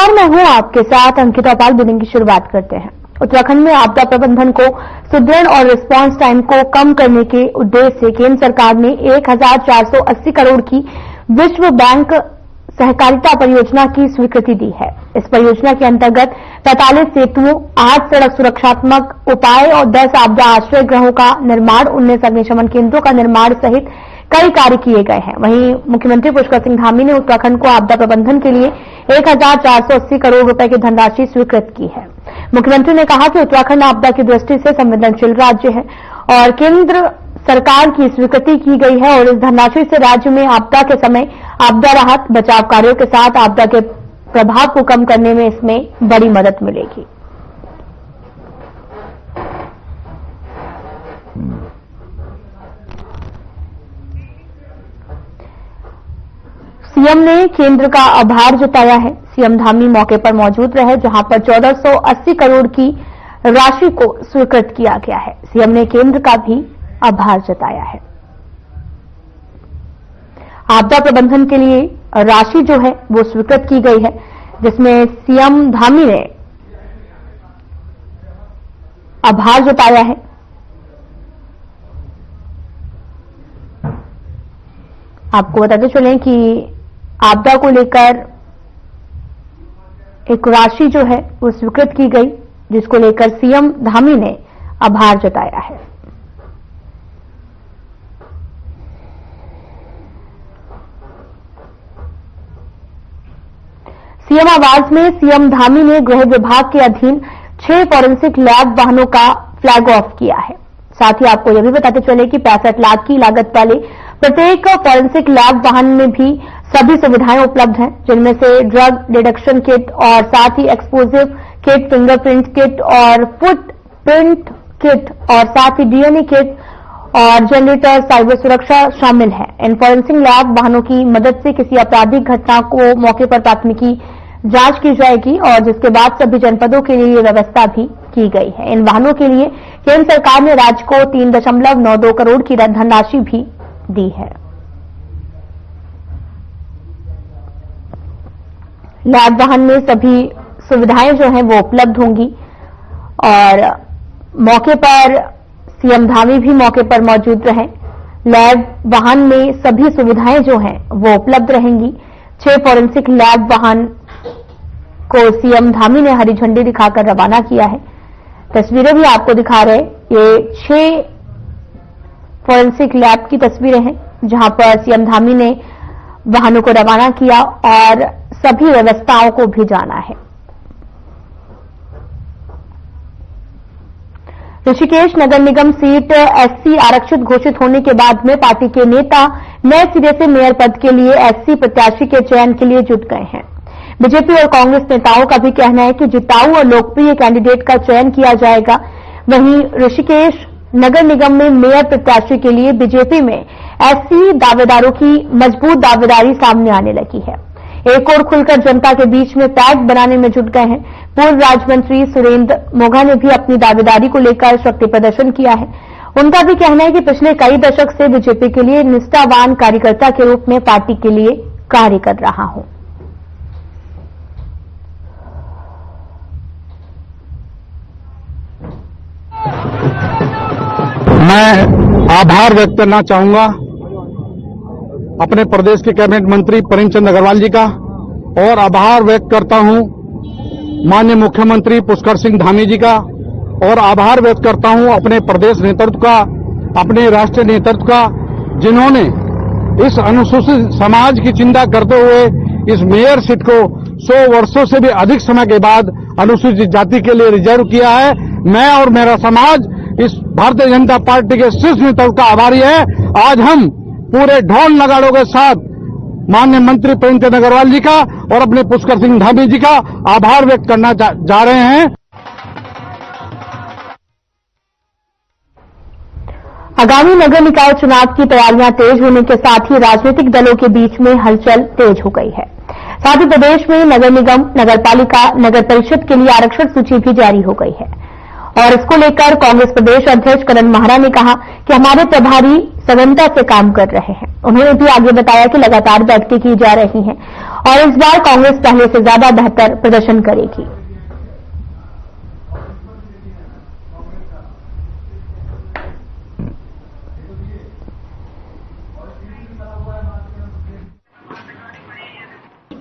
नमस्कार, मैं हूं आपके साथ अंकिता पाल। बुलेटिन की शुरुआत करते हैं। उत्तराखंड में आपदा प्रबंधन को सुदृढ़ और रिस्पांस टाइम को कम करने के उद्देश्य से केंद्र सरकार ने 1480 करोड़ की विश्व बैंक सहकारिता परियोजना की स्वीकृति दी है। इस परियोजना के अंतर्गत 45 सेतुओं, 8 सड़क सुरक्षात्मक उपाय और 10 आपदा आश्रय गृहों का निर्माण, 19 अग्निशमन केंद्रों का निर्माण सहित कई कार्य किए गए हैं। वहीं मुख्यमंत्री पुष्कर सिंह धामी ने उत्तराखंड को आपदा प्रबंधन के लिए 1480 करोड़ रुपए की धनराशि स्वीकृत की है। मुख्यमंत्री ने कहा कि उत्तराखंड आपदा की दृष्टि से संवेदनशील राज्य है और केंद्र सरकार की स्वीकृति की गई है और इस धनराशि से राज्य में आपदा के समय आपदा राहत बचाव कार्यों के साथ आपदा के प्रभाव को कम करने में इसमें बड़ी मदद मिलेगी। सीएम ने केंद्र का आभार जताया है। सीएम धामी मौके पर मौजूद रहे, जहां पर 1480 करोड़ की राशि को स्वीकृत किया गया है। सीएम ने केंद्र का भी आभार जताया है। आपदा प्रबंधन के लिए राशि जो है वो स्वीकृत की गई है, जिसमें सीएम धामी ने आभार जताया है। आपको बताते चलें कि आपदा को लेकर एक राशि जो है वो स्वीकृत की गई, जिसको लेकर सीएम धामी ने आभार जताया है। सीएम आवास में सीएम धामी ने गृह विभाग के अधीन 6 फॉरेंसिक लैब वाहनों का फ्लैग ऑफ किया है। साथ ही आपको यह भी बताते चले कि 65 लाख की लागत वाले प्रत्येक फॉरेंसिक लैब वाहन में भी सभी सुविधाएं उपलब्ध हैं, जिनमें से ड्रग डिटेक्शन किट और साथ ही एक्सप्लोजिव किट, फिंगरप्रिंट किट और फुटप्रिंट किट और साथ ही डीएनए किट और जनरेटर, साइबर सुरक्षा शामिल है। इन फॉरेंसिक लैब वाहनों की मदद से किसी आपराधिक घटना को मौके पर प्राथमिकी जांच की जाएगी और जिसके बाद सभी जनपदों के लिए व्यवस्था भी की गई है। इन वाहनों के लिए केंद्र सरकार ने राज्य को 3.92 करोड़ की धनराशि भी दी है। लैब वाहन में सभी सुविधाएं जो हैं वो उपलब्ध होंगी और मौके पर सीएम धामी भी मौके पर मौजूद रहे। लैब वाहन में सभी सुविधाएं जो हैं वो उपलब्ध रहेंगी। 6 फॉरेंसिक लैब वाहन को सीएम धामी ने हरी झंडी दिखाकर रवाना किया है। तस्वीरें भी आपको दिखा रहे, ये 6 फॉरेंसिक लैब की तस्वीरें हैं, जहां पर सीएम धामी ने वाहनों को रवाना किया और सभी व्यवस्थाओं को भी जाना है। ऋषिकेश नगर निगम सीट एससी आरक्षित घोषित होने के बाद में पार्टी के नेता नए सिरे से मेयर पद के लिए एससी प्रत्याशी के चयन के लिए जुट गए हैं। बीजेपी और कांग्रेस नेताओं का भी कहना है कि जिताऊ और लोकप्रिय कैंडिडेट का चयन किया जाएगा। वहीं ऋषिकेश नगर निगम में मेयर प्रत्याशी के लिए बीजेपी में एससी दावेदारों की मजबूत दावेदारी सामने आने लगी है। एक और खुलकर जनता के बीच में पैक बनाने में जुट गए हैं। पूर्व राज्य मंत्री सुरेंद्र मोघा ने भी अपनी दावेदारी को लेकर शक्ति प्रदर्शन किया है। उनका भी कहना है कि पिछले कई दशक से बीजेपी के लिए निष्ठावान कार्यकर्ता के रूप में पार्टी के लिए कार्य कर रहा हूं। मैं आभार व्यक्त करना चाहूंगा अपने प्रदेश के कैबिनेट मंत्री प्रेमचंद अग्रवाल जी का और आभार व्यक्त करता हूं माननीय मुख्यमंत्री पुष्कर सिंह धामी जी का और आभार व्यक्त करता हूं अपने प्रदेश नेतृत्व का, अपने राष्ट्रीय नेतृत्व का, जिन्होंने इस अनुसूचित समाज की चिंता करते हुए इस मेयर सीट को 100 वर्षों से भी अधिक समय के बाद अनुसूचित जाति के लिए रिजर्व किया है। मैं और मेरा समाज इस भारतीय जनता पार्टी के शीर्ष नेतृत्व का आभारी है। आज हम पूरे ढोल नगाड़ों के साथ माननीय मंत्री प्रेमचंद अग्रवाल जी का और अपने पुष्कर सिंह धामी जी का आभार व्यक्त करना जा रहे हैं। आगामी नगर निकाय चुनाव की तैयारियां तेज होने के साथ ही राजनीतिक दलों के बीच में हलचल तेज हो गई है। साथ ही प्रदेश में नगर निगम, नगर पालिका, नगर परिषद के लिए आरक्षण सूची भी जारी हो गई है और इसको लेकर कांग्रेस प्रदेश अध्यक्ष करण माहरा ने कहा कि हमारे प्रभारी सघनता से काम कर रहे हैं। उन्होंने भी आगे बताया कि लगातार बैठकें की जा रही हैं और इस बार कांग्रेस पहले से ज्यादा बेहतर प्रदर्शन करेगी।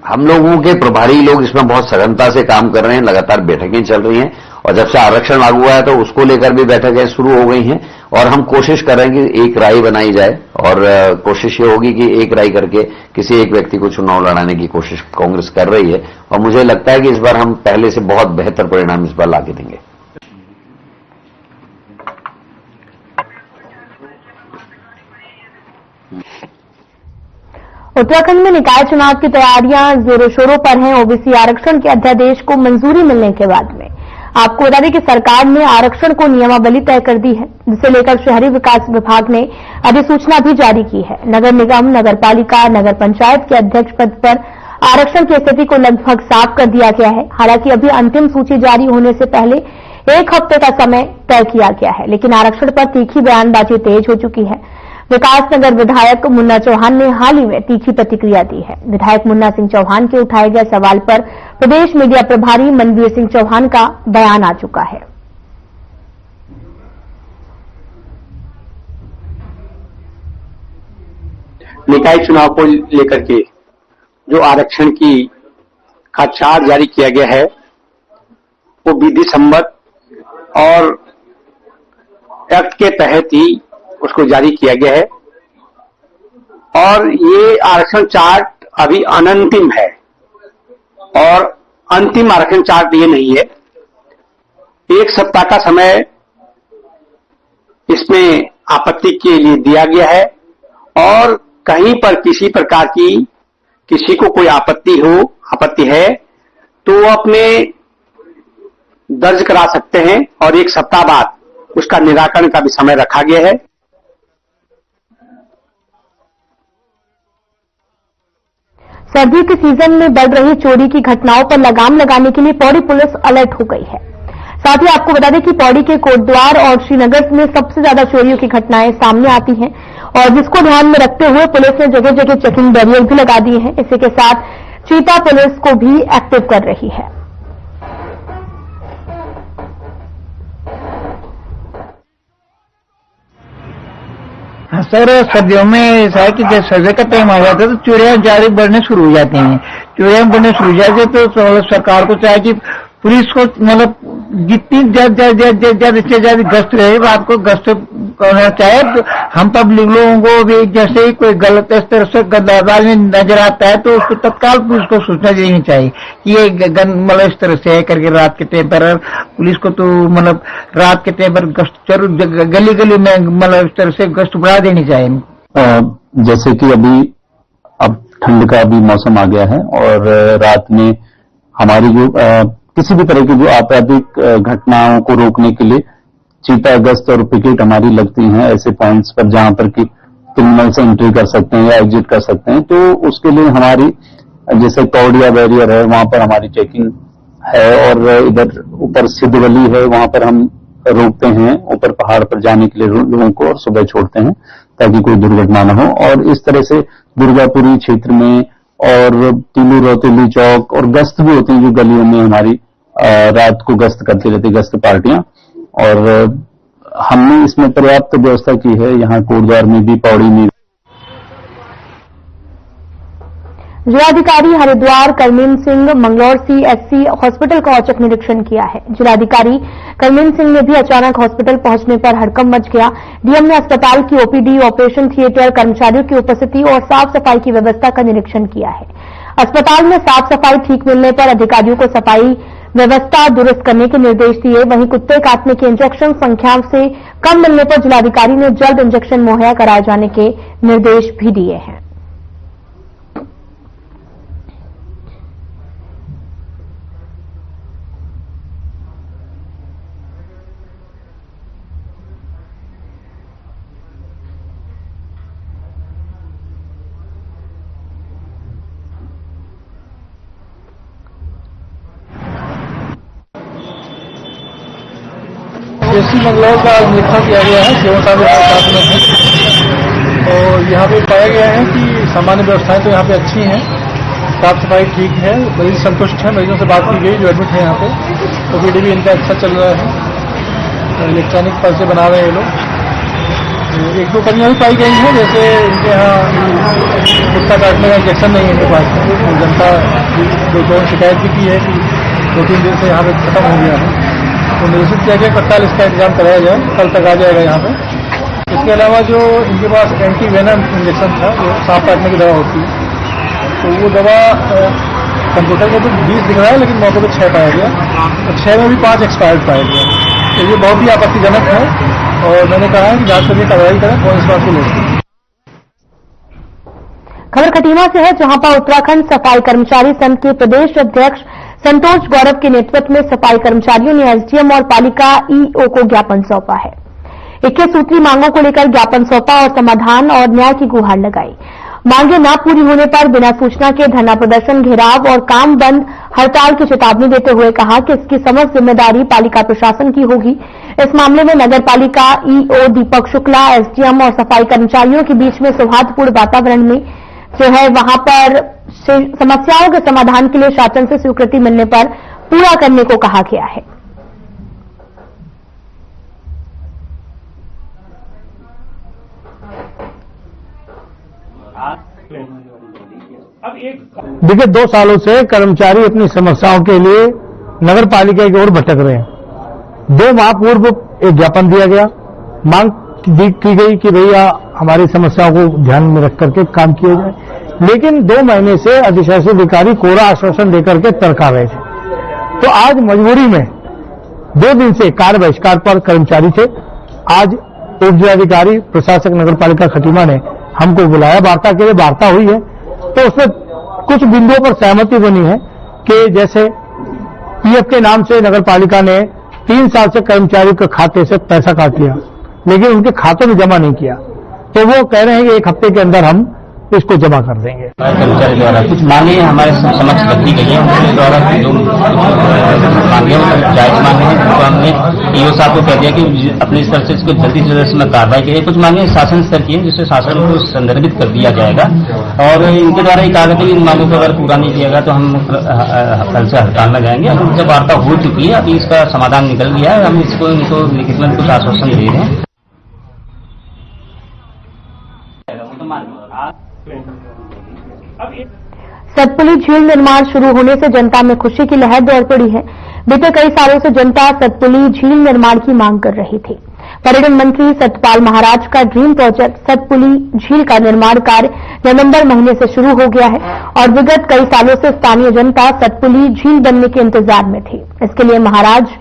हम लोगों के प्रभारी लोग इसमें बहुत सघनता से काम कर रहे हैं, लगातार बैठकें चल रही हैं और जब से आरक्षण लागू हुआ है तो उसको लेकर भी बैठकें शुरू हो गई हैं और हम कोशिश कर रहे हैं कि एक राय बनाई जाए और कोशिश ये होगी कि एक राय करके किसी एक व्यक्ति को चुनाव लड़ाने की कोशिश कांग्रेस कर रही है और मुझे लगता है कि इस बार हम पहले से बहुत बेहतर परिणाम इस बार लाके देंगे। उत्तराखंड में निकाय चुनाव की तैयारियां जोरों शोरों पर हैं। ओबीसी आरक्षण के अध्यादेश को मंजूरी मिलने के बाद में आपको बता दें कि सरकार ने आरक्षण को नियमावली तय कर दी है, जिसे लेकर शहरी विकास विभाग ने अधिसूचना भी जारी की है। नगर निगम, नगर पालिका, नगर पंचायत के अध्यक्ष पद पर आरक्षण की स्थिति को लगभग साफ कर दिया गया है। हालांकि अभी अंतिम सूची जारी होने से पहले 1 हफ्ते का समय तय किया गया है, लेकिन आरक्षण पर तीखी बयानबाजी तेज हो चुकी है। विकासनगर विधायक मुन्ना चौहान ने हाल ही में तीखी प्रतिक्रिया दी है। विधायक मुन्ना सिंह चौहान के उठाए गए सवाल पर प्रदेश मीडिया प्रभारी मनवीर सिंह चौहान का बयान आ चुका है। निकाय चुनाव को लेकर के जो आरक्षण का चार्ट जारी किया गया है वो विधि सम्मत और एक्ट के तहत ही उसको जारी किया गया है और ये आरक्षण चार्ट अभी अनंतिम है और अंतिम आरक्षण चार्ट ये नहीं है। 1 सप्ताह का समय इसमें आपत्ति के लिए दिया गया है और कहीं पर किसी प्रकार की किसी को कोई आपत्ति है तो वो अपने दर्ज करा सकते हैं और 1 सप्ताह बाद उसका निराकरण का भी समय रखा गया है। सर्दी के सीजन में बढ़ रही चोरी की घटनाओं पर लगाम लगाने के लिए पौड़ी पुलिस अलर्ट हो गई है। साथ ही आपको बता दें कि पौड़ी के कोटद्वार और श्रीनगर में सबसे ज्यादा चोरियों की घटनाएं सामने आती हैं और जिसको ध्यान में रखते हुए पुलिस ने जगह जगह चेकिंग बैरियर भी लगा दिए हैं। इसी के साथ चीता पुलिस को भी एक्टिव कर रही है। सर, सर्दियों में ऐसा है कि जब सर्दी का टाइम आ जाता है तो चोरियां जारी बढ़ने शुरू हो जाती हैं। चोरियां बढ़ने शुरू हो जाती है तो सरकार को चाहे कि पुलिस को मतलब जितनी ज्यादा से ज्यादा गश्त रहे, रात को गश्त करना चाहे। तो हम पब्लिक लोगों को भी जैसे ही कोई गलत इस तरह से गंदाबाज में नजर आता है तो उसको तत्काल पुलिस को सूचना देनी चाहिए कि ये मतलब इस तरह से है करके। रात के टाइम पर पुलिस को तो मतलब रात के टाइम पर गश्त जरूर गली गली में मतलब इस तरह से गश्त बढ़ा देनी चाहिए। जैसे कि अब ठंड का भी मौसम आ गया है और रात में हमारी जो किसी भी तरह की जो आपराधिक घटनाओं को रोकने के लिए चीता गश्त और पिकेट हमारी लगती हैं ऐसे पॉइंट्स पर जहां पर कि क्रिमिनल्स एंट्री कर सकते हैं या एग्जिट कर सकते हैं। तो उसके लिए हमारी जैसे कौड़िया बैरियर है वहां पर हमारी चेकिंग है और इधर ऊपर सिद्ध गली है वहां पर हम रोकते हैं ऊपर पहाड़ पर जाने के लिए लोगों को और सुबह छोड़ते हैं ताकि कोई दुर्घटना न हो। और इस तरह से दुर्गापुरी क्षेत्र में और तीलू रोतेली चौक और गश्त भी होती हैं जो गलियों में हमारी रात को गश्त करती रहती गश्त पार्टियां और हमने इसमें पर्याप्त व्यवस्था की है यहाँ कोटद्वार में भी पौड़ी में। जिलाधिकारी हरिद्वार करमीन सिंह मंगलौर सीएचसी हॉस्पिटल का औचक निरीक्षण किया है। जिलाधिकारी करमीन सिंह ने भी अचानक हॉस्पिटल पहुंचने पर हड़कंप मच गया। डीएम ने अस्पताल की ओपीडी, ऑपरेशन थिएटर, कर्मचारियों की उपस्थिति और साफ सफाई की व्यवस्था का निरीक्षण किया है। अस्पताल में साफ सफाई ठीक मिलने पर अधिकारियों को सफाई व्यवस्था दुरुस्त करने के निर्देश दिए। वहीं कुत्ते काटने के इंजेक्शन संख्या से कम मिलने पर जिलाधिकारी ने जल्द इंजेक्शन मुहैया कराए जाने के निर्देश भी दिए हैं। सीएचसी मंगलौर का निरीक्षण किया गया है। सेवा के साथ में है और यहाँ पे पाया गया है कि सामान्य व्यवस्थाएं तो यहाँ पे अच्छी हैं साफ सफाई ठीक है, मरीज संतुष्ट है। मरीजों से बात की गई जो एडमिट है यहाँ पे, ओपीडी भी इनका अच्छा चल रहा है। इलेक्ट्रॉनिक पर्चे बना रहे हैं ये लोग। एक दो कमियां भी पाई गई हैं, जैसे इनके यहाँ कुत्ता काटने का इंजेक्शन नहीं है इनके पास। तो जनता दो शिकायत भी की है कि 2-3 दिन से यहाँ पे खत्म हो गया है, तो निर्देशित किया गया तत्काल इसका इंतजाम कराया जाए, कल तक आ जाएगा यहाँ पे। इसके अलावा जो इनके पास एंटी वेनम इंजेक्शन था, जो सांप काटने की दवा होती है, तो वो दवा कंप्यूटर में तो 20 दिख रहा है, लेकिन मौके पर 6 पाया गया, और 6 में भी 5 एक्सपायर्ड पाया गया। तो ये बहुत ही आपत्तिजनक है, और मैंने कहा है कि जांच करके कार्रवाई करें, कौन इस बात को लेकर। खबर खटीमा से है, जहां पर उत्तराखंड सफाई कर्मचारी संघ के प्रदेश अध्यक्ष संतोष गौरव के नेतृत्व में सफाई कर्मचारियों ने एसडीएम और पालिका ईओ को ज्ञापन सौंपा है। 21 सूत्री मांगों को लेकर ज्ञापन सौंपा और समाधान और न्याय की गुहार लगाई। मांगे न पूरी होने पर बिना सूचना के धरना प्रदर्शन, घेराव और काम बंद हड़ताल की चेतावनी देते हुए कहा कि इसकी समस्त जिम्मेदारी पालिका प्रशासन की होगी। इस मामले में नगर पालिका ईओ दीपक शुक्ला, एसडीएम और सफाई कर्मचारियों के बीच में सौहार्दपूर्ण वातावरण में जो है वहां पर समस्याओं के समाधान के लिए शासन से स्वीकृति मिलने पर पूरा करने को कहा गया है। देखिए, 2 सालों से कर्मचारी अपनी समस्याओं के लिए नगर पालिका की ओर भटक रहे हैं। 2 माह पूर्व एक ज्ञापन दिया गया, मांग की गई कि भैया हमारी समस्याओं को ध्यान में रख करके काम किया जाए, लेकिन 2 महीने से अधिशासी अधिकारी कोरा आश्वासन देकर के तरका रहे थे। तो आज मजबूरी में 2 दिन से कार्य बहिष्कार पर कर्मचारी थे। आज उप जिलाधिकारी प्रशासक नगर पालिका खटीमा ने हमको बुलाया, वार्ता के लिए वार्ता हुई है। तो उसमें कुछ बिंदुओं पर सहमति बनी है कि जैसे पीएफ के नाम से नगर पालिका ने 3 साल से कर्मचारी के खाते से पैसा काट लिया, लेकिन उनके खातों में जमा नहीं किया। तो वो कह रहे हैं कि 1 हफ्ते के अंदर हम इसको जमा कर देंगे। कर्मचारी द्वारा कुछ मांगे हमारे समक्ष रखी गई है, उनके द्वारा जो मांगे जायज मांगे हैं, उनको हमने ईओ साहब को कह दिया कि अपनी स्तर से इसको जल्दी से जल्दी इसमें कार्रवाई करिए। कुछ मांगे शासन स्तर की है, जिससे शासन को संदर्भित कर दिया जाएगा, और इनके द्वारा ये कहा गया कि इन मांगों को अगर पूरा नहीं किया गया तो हम कल से हड़ताल में जाएंगे। उनसे वार्ता हो चुकी है, अभी इसका समाधान निकल गया है, हम इसको इनको लिखित में कुछ आश्वासन दे रहे हैं। सतपुली झील निर्माण शुरू होने से जनता में खुशी की लहर दौड़ पड़ी है। बीते कई सालों से जनता सतपुली झील निर्माण की मांग कर रही थी। पर्यटन मंत्री सतपाल महाराज का ड्रीम प्रोजेक्ट सतपुली झील का निर्माण कार्य नवंबर महीने से शुरू हो गया है और विगत कई सालों से स्थानीय जनता सतपुली झील बनने के इंतजार में थी। इसके लिए महाराज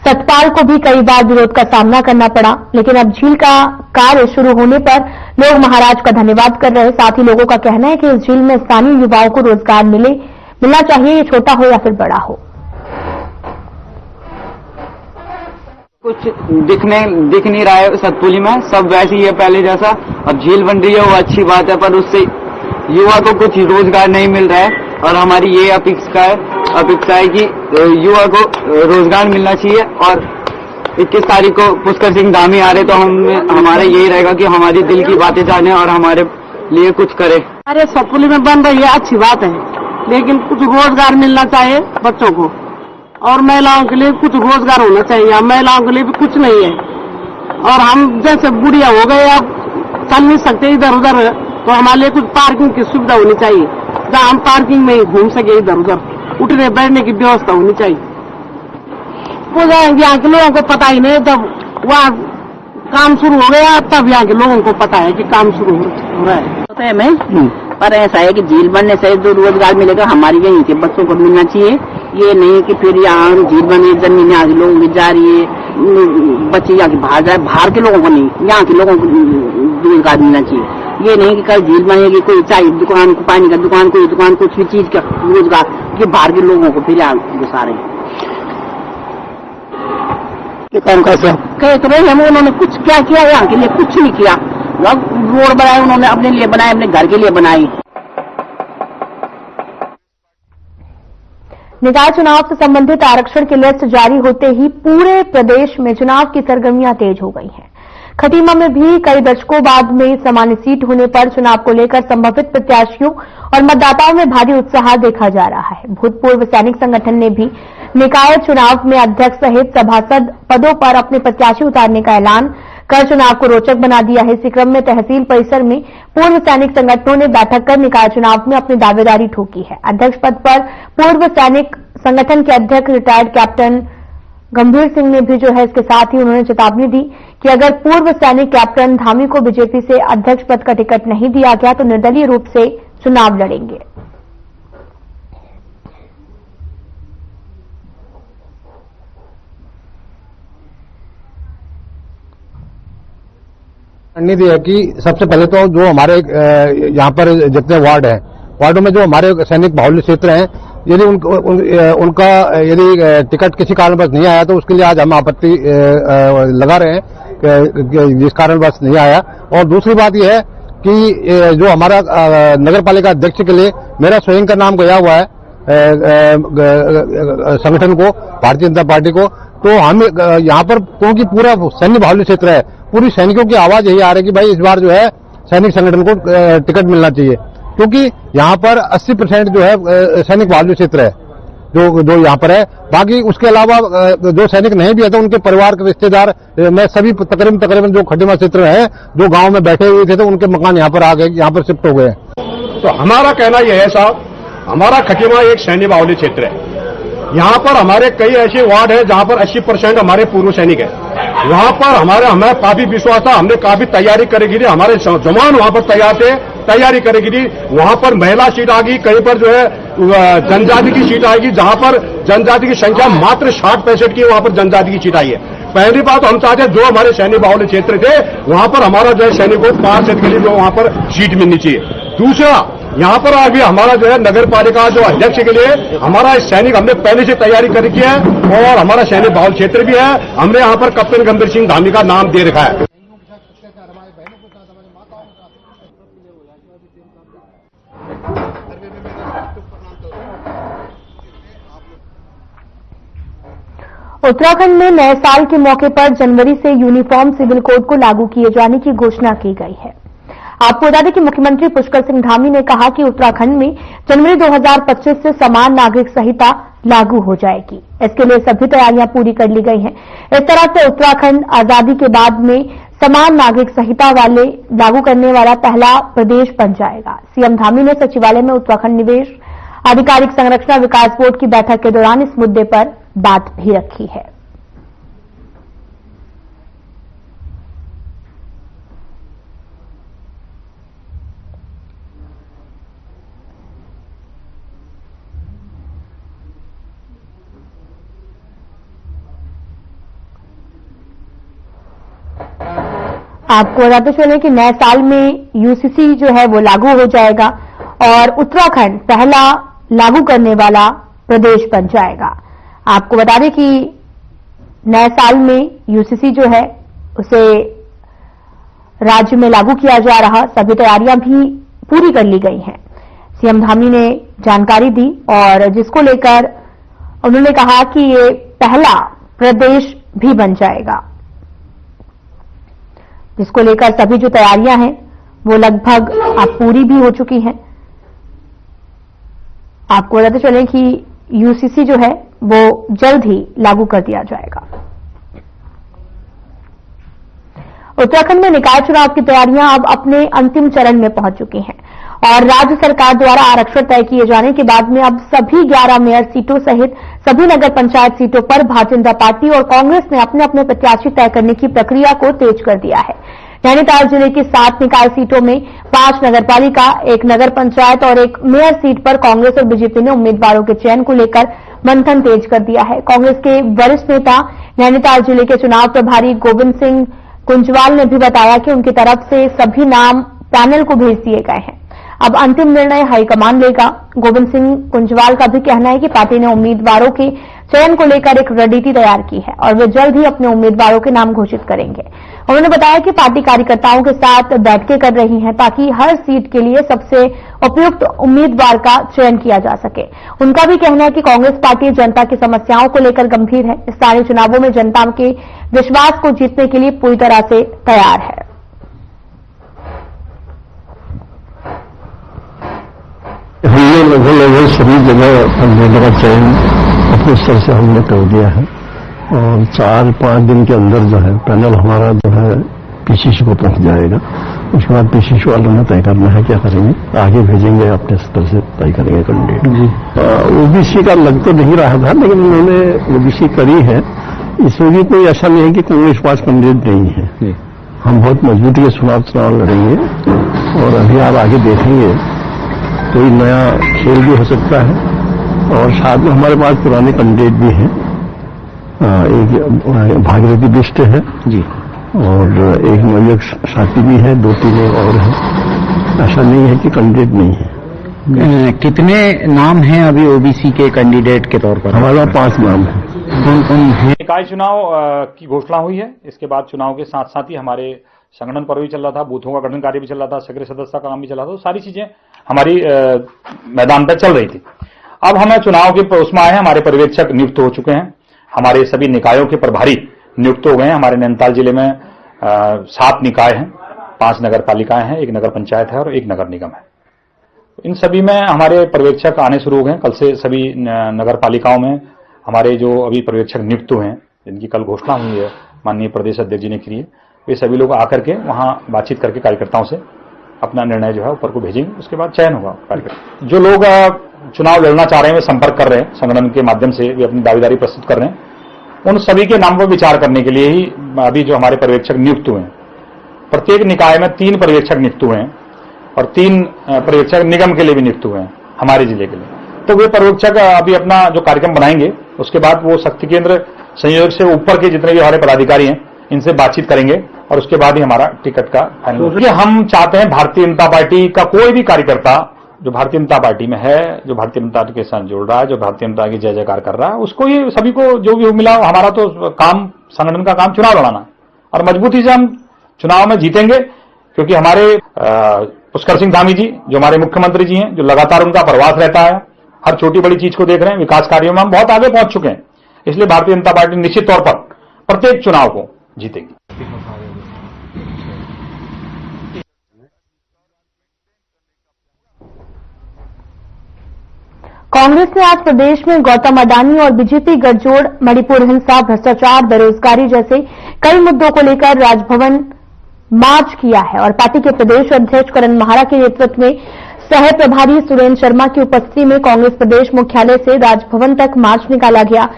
सतपाल को भी कई बार विरोध का सामना करना पड़ा, लेकिन अब झील का कार्य शुरू होने पर लोग महाराज का धन्यवाद कर रहे हैं। साथ ही लोगों का कहना है कि इस झील में स्थानीय युवाओं को रोजगार मिलना चाहिए, ये छोटा हो या फिर बड़ा हो। कुछ दिख नहीं रहा है सतपुली में, सब वैसे ही है पहले जैसा। अब झील बन रही है वो अच्छी बात है, पर उससे युवा को कुछ रोजगार नहीं मिल रहा है, और हमारी ये अपेक्षा है कि युवा को रोजगार मिलना चाहिए। और 21 तारीख को पुष्कर सिंह धामी आ रहे, तो हमारा यही रहेगा कि हमारी दिल की बातें जाने और हमारे लिए कुछ करे। अरे सतपुली में बन रही है अच्छी बात है, लेकिन कुछ रोजगार मिलना चाहिए बच्चों को, और महिलाओं के लिए कुछ रोजगार होना चाहिए। यहाँ महिलाओं के लिए भी कुछ नहीं है, और हम जैसे बुढ़िया हो गए, अब चल नहीं सकते इधर उधर, तो हमारे लिए कुछ पार्किंग की सुविधा होनी चाहिए, जहाँ हम पार्किंग में ही घूम सके, इधर उधर उठने बैठने की व्यवस्था होनी चाहिए। वो यहाँ के लोगों को पता ही नहीं, जब वहाँ काम शुरू हो गया तब यहाँ के लोगों को पता है कि काम शुरू हो रहा है। होता है मैं, पर ऐसा है कि झील बनने से जो रोजगार मिलेगा हमारी यहीं के बच्चों को मिलना चाहिए। ये नहीं कि फिर यहाँ झील बनी, जमीन यहाँ के लोगों की जा रही है, बच्चे यहाँ की बाहर जाए, बाहर के लोगों को नहीं, यहाँ के लोगों को रोजगार मिलना चाहिए। ये नहीं कि कल झील बनेगी, कोई चाय दुकान, पानी का दुकान, कोई दुकान, कुछ भी चीज का रोजगार, ये बाहर के लोगों को फिर यहाँ घुसा रहे हैं। कहते रहे हम, उन्होंने कुछ क्या किया यहाँ के लिए? कुछ नहीं किया। रोड बनाए उन्होंने, अपने लिए बनाए, अपने घर के लिए बनाई। निकाय चुनाव से संबंधित आरक्षण की लिस्ट जारी होते ही पूरे प्रदेश में चुनाव की सरगर्मियां तेज हो गई हैं। खटीमा में भी कई दशकों बाद में सामान्य सीट होने पर चुनाव को लेकर संभावित प्रत्याशियों और मतदाताओं में भारी उत्साह देखा जा रहा है। भूतपूर्व सैनिक संगठन ने भी निकाय चुनाव में अध्यक्ष सहित सभासद पदों पर अपने प्रत्याशी उतारने का ऐलान कर चुनाव को रोचक बना दिया है। इसी क्रम में तहसील परिसर में पूर्व सैनिक संगठनों ने बैठक कर निकाय चुनाव में अपनी दावेदारी ठोकी है। अध्यक्ष पद पर पूर्व सैनिक संगठन के अध्यक्ष रिटायर्ड कैप्टन गंभीर सिंह ने भी जो है इसके साथ ही उन्होंने चेतावनी दी कि अगर पूर्व सैनिक कैप्टन धामी को बीजेपी से अध्यक्ष पद का टिकट नहीं दिया गया तो निर्दलीय रूप से चुनाव लड़ेंगे। रणनीति है कि सबसे पहले तो जो हमारे यहाँ पर जितने वार्ड हैं, वार्डों में जो हमारे सैनिक बाहुल्य क्षेत्र हैं, यदि उनका यदि टिकट किसी कारणवश नहीं आया तो उसके लिए आज हम आपत्ति लगा रहे हैं जिस कारणवश नहीं आया। और दूसरी बात यह है कि जो हमारा नगर पालिका अध्यक्ष के लिए मेरा स्वयं का नाम गया हुआ है संगठन को, भारतीय जनता पार्टी को, तो हम यहाँ पर क्योंकि पूरा सैन्य बाहुल्य क्षेत्र है, पूरी सैनिकों की आवाज यही आ रही है कि भाई इस बार जो है सैनिक संगठन को टिकट मिलना चाहिए, क्योंकि यहाँ पर 80% जो है सैनिक बाहुल्य क्षेत्र है जो यहाँ पर है। बाकी उसके अलावा जो सैनिक नहीं भी है तो उनके परिवार के रिश्तेदार में सभी तकरीबन जो खटीमा क्षेत्र है जो गांव में बैठे हुए थे तो उनके मकान यहाँ पर आ गए, यहाँ पर शिफ्ट हो गए। तो हमारा कहना यह है साहब, हमारा खटीमा एक सैन्य बाहुल्य क्षेत्र है। यहाँ पर हमारे कई ऐसे वार्ड है जहाँ पर 80% हमारे पूर्व सैनिक है। वहाँ पर हमें काफी विश्वास था, हमने काफी तैयारी करेगी थी, हमारे जवान वहाँ पर तैयार थे, तैयारी करेगी थी। वहाँ पर महिला सीट आ गई, कहीं पर जो है जनजाति की सीट आएगी, जहाँ पर जनजाति की संख्या मात्र 60-65 की वहाँ पर जनजाति की सीट आई है। पहली बात हम चाहते हैं जो हमारे सैन्य बाहुल्य क्षेत्र थे वहाँ पर हमारा जो है सैनिकों को पार्षद के लिए जो वहाँ पर सीट मिलनी चाहिए। दूसरा, यहाँ पर अभी हमारा जो है नगर पालिका जो अध्यक्ष के लिए हमारा सैनिक हमने पहले से तैयारी करके है और हमारा सैन्य बाहुल्य क्षेत्र भी है। हमने यहाँ पर कैप्टन गंभीर सिंह धामी का नाम दे रखा है। उत्तराखंड में नए साल के मौके पर जनवरी से यूनिफॉर्म सिविल कोड को लागू किए जाने की घोषणा की गई है। आपको बता दें कि मुख्यमंत्री पुष्कर सिंह धामी ने कहा कि उत्तराखंड में जनवरी 2025 से समान नागरिक संहिता लागू हो जाएगी। इसके लिए सभी तैयारियां पूरी कर ली गई हैं। इस तरह से उत्तराखंड आजादी के बाद में समान नागरिक संहिता वाले लागू करने वाला पहला प्रदेश बन जाएगा। सीएम धामी ने सचिवालय में उत्तराखंड निवेश आधिकारिक संरचना विकास बोर्ड की बैठक के दौरान इस मुद्दे पर बात भी रखी है। आपको बताते चले कि नए साल में यूसीसी जो है वो लागू हो जाएगा और उत्तराखंड पहला लागू करने वाला प्रदेश बन जाएगा। आपको बता दें कि नए साल में यूसीसी जो है उसे राज्य में लागू किया जा रहा, सभी तैयारियां भी पूरी कर ली गई हैं। सीएम धामी ने जानकारी दी और जिसको लेकर उन्होंने कहा कि ये पहला प्रदेश भी बन जाएगा, जिसको लेकर सभी जो तैयारियां हैं वो लगभग अब पूरी भी हो चुकी हैं। आपको बताते चलें कि यूसीसी जो है वो जल्द ही लागू कर दिया जाएगा। उत्तराखंड में निकाय चुनाव की तैयारियां अब अपने अंतिम चरण में पहुंच चुकी हैं और राज्य सरकार द्वारा आरक्षण तय किए जाने के बाद में अब सभी 11 मेयर सीटों सहित सभी नगर पंचायत सीटों पर भारतीय जनता पार्टी और कांग्रेस ने अपने अपने प्रत्याशी तय करने की प्रक्रिया को तेज कर दिया है। नैनीताल जिले की 7 निकाय सीटों में 5 नगरपालिका, 1 नगर पंचायत और 1 मेयर सीट पर कांग्रेस और बीजेपी ने उम्मीदवारों के चयन को लेकर मंथन तेज कर दिया है। कांग्रेस के वरिष्ठ नेता नैनीताल जिले के चुनाव प्रभारी गोविंद सिंह कुंजवाल ने भी बताया कि उनकी तरफ से सभी नाम पैनल को भेज दिए गए हैं। अब अंतिम निर्णय हाईकमान लेगा। गोविंद सिंह कुंजवाल का भी कहना है कि पार्टी ने उम्मीदवारों के चयन को लेकर एक रणनीति तैयार की है और वे जल्द ही अपने उम्मीदवारों के नाम घोषित करेंगे। उन्होंने बताया कि पार्टी कार्यकर्ताओं के साथ बैठकें कर रही है ताकि हर सीट के लिए सबसे उपयुक्त उम्मीदवार का चयन किया जा सके। उनका भी कहना है कि कांग्रेस पार्टी जनता की समस्याओं को लेकर गंभीर है, स्थानीय चुनावों में जनता के विश्वास को जीतने के लिए पूरी तरह से तैयार है। हमने लगभग सभी जगह कैंडिडेट का चयन अपने स्तर से हमने कर दिया है और 4-5 दिन के अंदर जो है पैनल हमारा जो है पीसीसी को पहुंच जाएगा। उसके बाद पीसीसी वालों ने तय करना है क्या करेंगे, आगे भेजेंगे, अपने स्तर से तय करेंगे कैंडिडेट। ओबीसी का लग तो नहीं रहा था, लेकिन उन्होंने ओबीसी करी है। इसमें भी कोई ऐसा नहीं है कि कांग्रेस पास कैंडिडेट नहीं है। हम बहुत मजबूती के चुनाव लड़ेंगे और अभी आप आगे देखेंगे कोई नया खेल भी हो सकता है और साथ में हमारे पास पुराने कैंडिडेट भी हैं। एक भागीरथी बिष्ट है जी और एक मयक साथी भी है, 2-3 और है। ऐसा नहीं है कि कैंडिडेट नहीं है। कितने नाम हैं अभी ओबीसी के कैंडिडेट के तौर पर? हमारा 5 नाम है। कौन है? निकाय चुनाव की घोषणा हुई है। इसके बाद चुनाव के साथ साथ ही हमारे संगठन पर्व भी चल रहा था, बूथों का गठन कार्य भी चल रहा था, सक्रिय सदस्यता का काम भी चल रहा था। तो सारी चीजें हमारी मैदान पर चल रही थी। अब हम चुनाव के उसमें आए हैं। हमारे पर्यवेक्षक नियुक्त हो चुके हैं, हमारे सभी निकायों के प्रभारी नियुक्त हो गए हैं। हमारे नैनीताल जिले में 7 निकाय हैं, 5 नगर पालिकाएं हैं, 1 नगर पंचायत है और 1 नगर निगम है। इन सभी में हमारे पर्यवेक्षक आने शुरू हो गए। कल से सभी नगर पालिकाओं में हमारे जो अभी पर्यवेक्षक नियुक्त हुए हैं, जिनकी कल घोषणा हुई है माननीय प्रदेश अध्यक्ष जी ने की है, वे सभी लोग आकर के वहां बातचीत करके कार्यकर्ताओं से अपना निर्णय जो है ऊपर को भेजेंगे। उसके बाद चयन होगा कार्यकर्ता। जो लोग चुनाव लड़ना चाह रहे हैं, वे संपर्क कर रहे हैं संगठन के माध्यम से, वे अपनी दावेदारी प्रस्तुत कर रहे हैं। उन सभी के नाम पर विचार करने के लिए ही अभी जो हमारे पर्यवेक्षक नियुक्त हुए हैं, प्रत्येक निकाय में 3 पर्यवेक्षक नियुक्त हुए हैं और 3 पर्यवेक्षक निगम के लिए भी नियुक्त हुए हैं हमारे जिले के लिए। तो वे पर्यवेक्षक अभी अपना जो कार्यक्रम बनाएंगे, उसके बाद वो शक्ति केंद्र संयोजक से ऊपर के जितने भी हमारे पदाधिकारी हैं, इनसे बातचीत करेंगे और उसके बाद ही हमारा टिकट का फाइनल होगा। हम चाहते हैं भारतीय जनता पार्टी का कोई भी कार्यकर्ता जो भारतीय जनता पार्टी में है, जो भारतीय जनता के साथ जुड़ रहा है, जो भारतीय जनता की जय जयकार कर रहा है, उसको ही सभी को जो भी मिला। हमारा तो काम, संगठन का काम चुनाव लड़ाना और मजबूती से हम चुनाव में जीतेंगे, क्योंकि हमारे पुष्कर सिंह धामी जी जो हमारे मुख्यमंत्री जी हैं, जो लगातार उनका प्रवास रहता है, हर छोटी बड़ी चीज को देख रहे हैं। विकास कार्यों में हम बहुत आगे पहुंच चुके हैं। इसलिए भारतीय जनता पार्टी निश्चित तौर पर प्रत्येक चुनाव को जीतेगी। कांग्रेस ने आज प्रदेश में गौतम अडानी और बीजेपी गठजोड़, मणिपुर हिंसा, भ्रष्टाचार, बेरोजगारी जैसे कई मुद्दों को लेकर राजभवन मार्च किया है और पार्टी के प्रदेश अध्यक्ष करण माहरा के नेतृत्व में सह प्रभारी सुरेंद्र शर्मा की उपस्थिति में कांग्रेस प्रदेश मुख्यालय से राजभवन तक मार्च निकाला गया।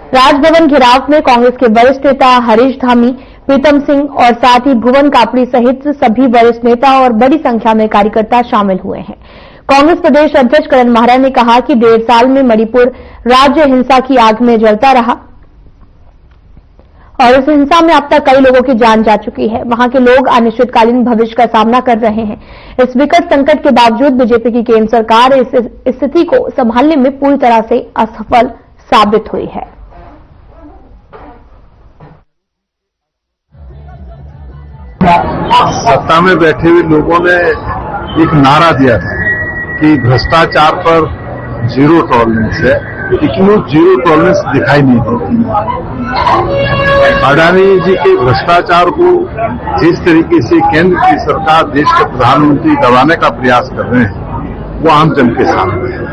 राजभवन घेराव में कांग्रेस के वरिष्ठ नेता हरीश धामी, प्रीतम सिंह और साथ ही भुवन कापड़ी सहित सभी वरिष्ठ नेता और बड़ी संख्या में कार्यकर्ता शामिल हुए हैं। कांग्रेस प्रदेश अध्यक्ष करण माहरा ने कहा कि 1.5 साल में मणिपुर राज्य हिंसा की आग में जलता रहा और इस हिंसा में अब तक कई लोगों की जान जा चुकी है। वहां के लोग अनिश्चितकालीन भविष्य का सामना कर रहे हैं। इस विकट संकट के बावजूद बीजेपी की केंद्र सरकार इस स्थिति को संभालने में पूरी तरह से असफल साबित हुई है। सत्ता में बैठे हुए लोगों ने एक नारा दिया था कि भ्रष्टाचार पर 0 टॉलरेंस है, लेकिन वो 0 टॉलरेंस दिखाई नहीं देती। अडानी जी के भ्रष्टाचार को जिस तरीके से केंद्र की सरकार, देश के प्रधानमंत्री दबाने का प्रयास कर रहे हैं, वो आम जन के सामने है।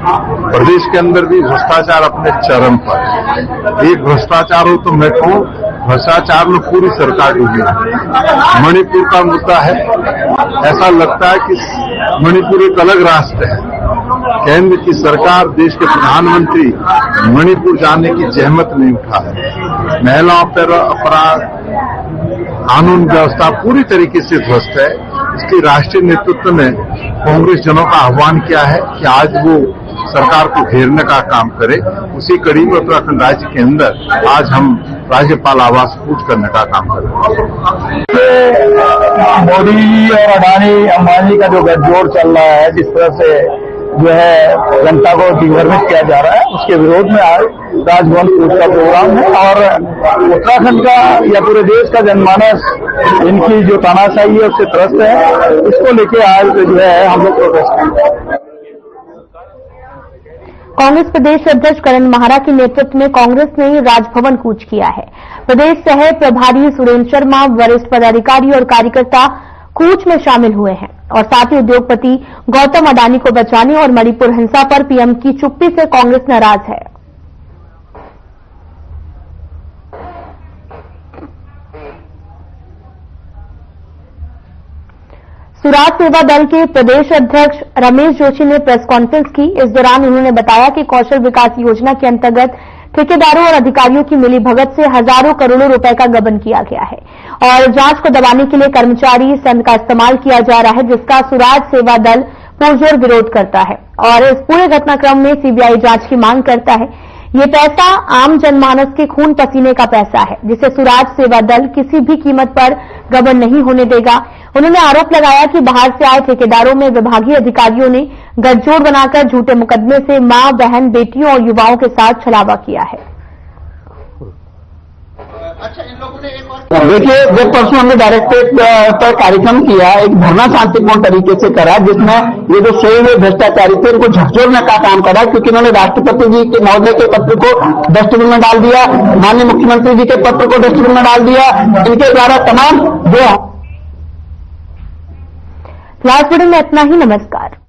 प्रदेश के अंदर भी भ्रष्टाचार अपने चरम पर है। एक भ्रष्टाचार हो तो मैं कहूं, भ्रष्टाचार में पूरी सरकार डूबी है। मणिपुर का मुद्दा है, ऐसा लगता है कि मणिपुर एक अलग राष्ट्र है। केंद्र की सरकार, देश के प्रधानमंत्री मणिपुर जाने की जहमत नहीं उठा है। महिलाओं पर अपराध, कानून व्यवस्था पूरी तरीके से ध्वस्त है। इसके राष्ट्रीय नेतृत्व ने कांग्रेस जनों का आह्वान किया है कि आज वो सरकार को घेरने का काम करे। उसी कड़ी में उत्तराखंड राज्य के अंदर आज हम राज्यपाल आवास कूच करने का काम कर रहे हैं। मोदी और अडानी अंबानी का जो गठजोड़ चल रहा है, जिस तरह से जो है जनता को दिग्भ्रमित किया जा रहा है, उसके विरोध में आज राजभवन कूच का प्रोग्राम है। और उत्तराखंड का या पूरे देश का जनमानस इनकी जो तानाशाही है उससे त्रस्त है, इसको लेके आज जो है हम लोग प्रोटेस्ट कर रहे हैं। कांग्रेस प्रदेश अध्यक्ष करण माहरा के नेतृत्व में कांग्रेस ने राजभवन कूच किया है। प्रदेश सह प्रभारी सुरेंद्र शर्मा, वरिष्ठ पदाधिकारी और कार्यकर्ता कूच में शामिल हुए हैं और साथ ही उद्योगपति गौतम अडानी को बचाने और मणिपुर हिंसा पर पीएम की चुप्पी से कांग्रेस नाराज है। सुराज सेवा दल के प्रदेश अध्यक्ष रमेश जोशी ने प्रेस कॉन्फ्रेंस की। इस दौरान उन्होंने बताया कि कौशल विकास योजना के अंतर्गत ठेकेदारों और अधिकारियों की मिलीभगत से हजारों करोड़ों रुपए का गबन किया गया है और जांच को दबाने के लिए कर्मचारी संघ का इस्तेमाल किया जा रहा है, जिसका सुराज सेवा दल पुरजोर विरोध करता है और इस पूरे घटनाक्रम में सीबीआई जांच की मांग करता है। ये पैसा आम जनमानस के खून पसीने का पैसा है, जिसे सुराज सेवा दल किसी भी कीमत पर गबन नहीं होने देगा। उन्होंने आरोप लगाया कि बाहर से आए ठेकेदारों में विभागीय अधिकारियों ने गठजोड़ बनाकर झूठे मुकदमे से मां, बहन, बेटियों और युवाओं के साथ छलावा किया है। देखिए, जब परसों हमने डायरेक्टरेट पर कार्यक्रम किया, एक धरना शांतिपूर्ण तरीके से करा, जिसमें ये जो सोए हुए भ्रष्टाचारी थे उनको झकझोरने का काम करा, क्योंकि इन्होंने राष्ट्रपति जी के महोदय के पत्र को डस्टबिन में डाल दिया, माननीय मुख्यमंत्री जी के पत्र को डस्टबिन में डाल दिया। इनके द्वारा तमाम जो लास्ट बुलेटिन में इतना ही। नमस्कार।